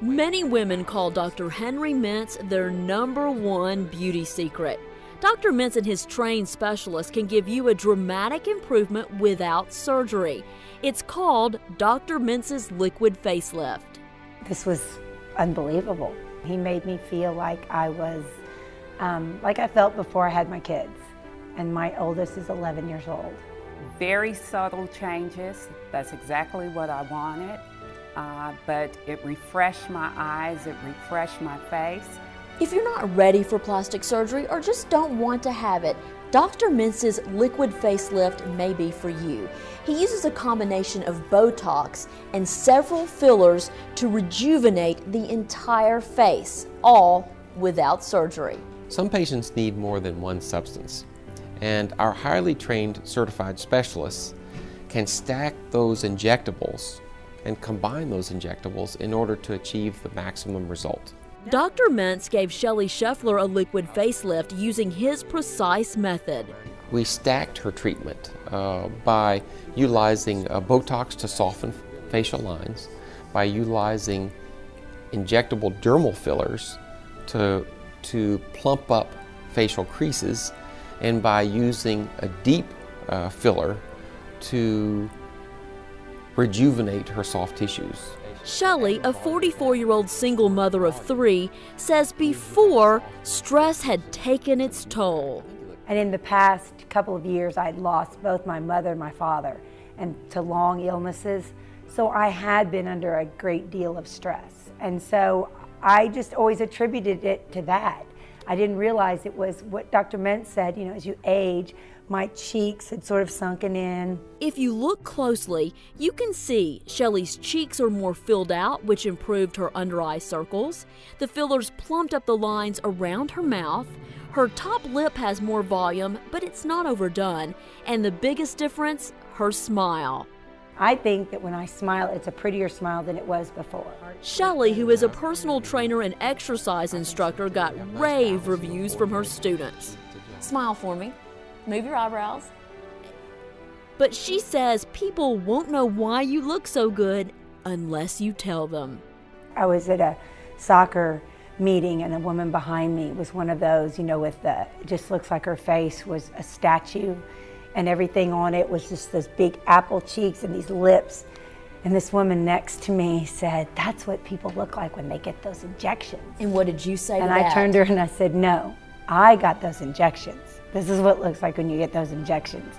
Many women call Dr. Henry Mentz their #1 beauty secret. Dr. Mentz and his trained specialists can give you a dramatic improvement without surgery. It's called Dr. Mentz's Liquid Facelift. This was unbelievable. He made me feel like I was, like I felt before I had my kids. And my oldest is 11 years old. Very subtle changes. That's exactly what I wanted. But it refreshed my eyes, it refreshed my face. If you're not ready for plastic surgery or just don't want to have it, Dr. Mentz's Liquid Facelift may be for you. He uses a combination of Botox and several fillers to rejuvenate the entire face, all without surgery. Some patients need more than one substance, and our highly trained certified specialists can stack those injectables and combine those injectables in order to achieve the maximum result. Dr. Mentz gave Shelley Scheffler a liquid facelift using his precise method. We stacked her treatment by utilizing Botox to soften facial lines, by utilizing injectable dermal fillers to plump up facial creases, and by using a deep filler to rejuvenate her soft tissues. Shelley, a 44-year-old single mother of 3, says before, stress had taken its toll. And in the past couple of years, I'd lost both my mother and my father and to long illnesses. So I had been under a great deal of stress. And so I just always attributed it to that. I didn't realize it was what Dr. Mentz said, you know, as you age, my cheeks had sort of sunken in. If you look closely, you can see Shelley's cheeks are more filled out, which improved her under-eye circles. The fillers plumped up the lines around her mouth. Her top lip has more volume, but it's not overdone. And the biggest difference, her smile. I think that when I smile, it's a prettier smile than it was before. Shelley, who is a personal trainer and exercise instructor, got rave reviews from her students. Smile for me. Move your eyebrows. But she says people won't know why you look so good unless you tell them. I was at a soccer meeting and a woman behind me was one of those, you know, with the, it just looks like her face was a statue and everything on it was just those big apple cheeks and these lips. And this woman next to me said, that's what people look like when they get those injections. And what did you say to that? And I turned to her and I said, no, I got those injections. This is what it looks like when you get those injections.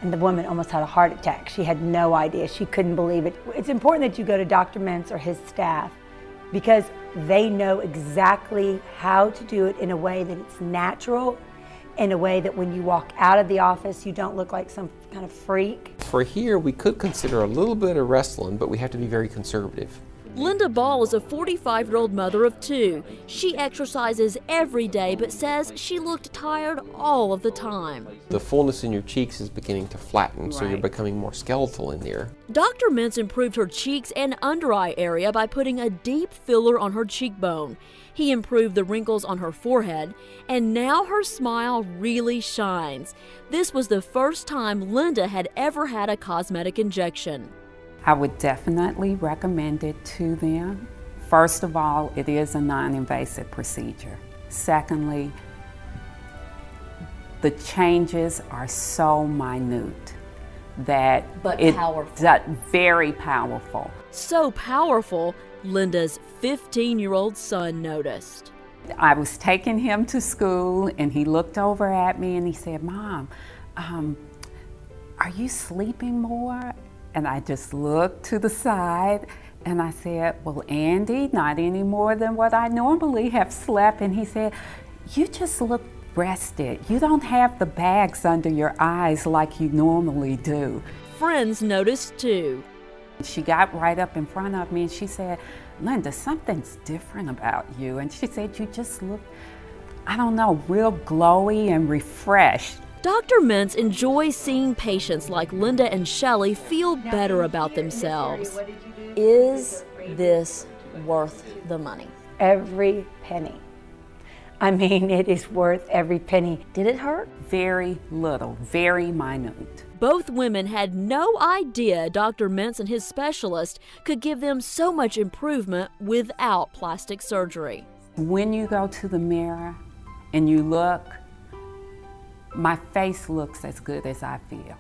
And the woman almost had a heart attack. She had no idea. She couldn't believe it. It's important that you go to Dr. Mentz or his staff because they know exactly how to do it in a way that it's natural, in a way that when you walk out of the office, you don't look like some kind of freak. For here, we could consider a little bit of Restylane, but we have to be very conservative. Linda Ball is a 45-year-old mother of 2. She exercises every day, but says she looked tired all of the time. The fullness in your cheeks is beginning to flatten, so you're becoming more skeletal in there. Dr. Mentz improved her cheeks and under-eye area by putting a deep filler on her cheekbone. He improved the wrinkles on her forehead, and now her smile really shines. This was the first time Linda had ever had a cosmetic injection. I would definitely recommend it to them. First of all, it is a non-invasive procedure. Secondly, the changes are so minute that powerful. Very powerful. So powerful, Linda's 15-year-old son noticed. I was taking him to school and he looked over at me and he said, Mom, are you sleeping more? And I just looked to the side and I said, well, Andy, not any more than what I normally have slept. And he said, you just look rested. You don't have the bags under your eyes like you normally do. Friends noticed too. She got right up in front of me and she said, Linda, something's different about you. And she said, you just look, I don't know, real glowy and refreshed. Dr. Mentz enjoys seeing patients like Linda and Shelley feel better about themselves. Is this worth the money? Every penny. I mean, it is worth every penny. Did it hurt? Very little, very minute. Both women had no idea Dr. Mentz and his specialist could give them so much improvement without plastic surgery. When you go to the mirror and you look, my face looks as good as I feel.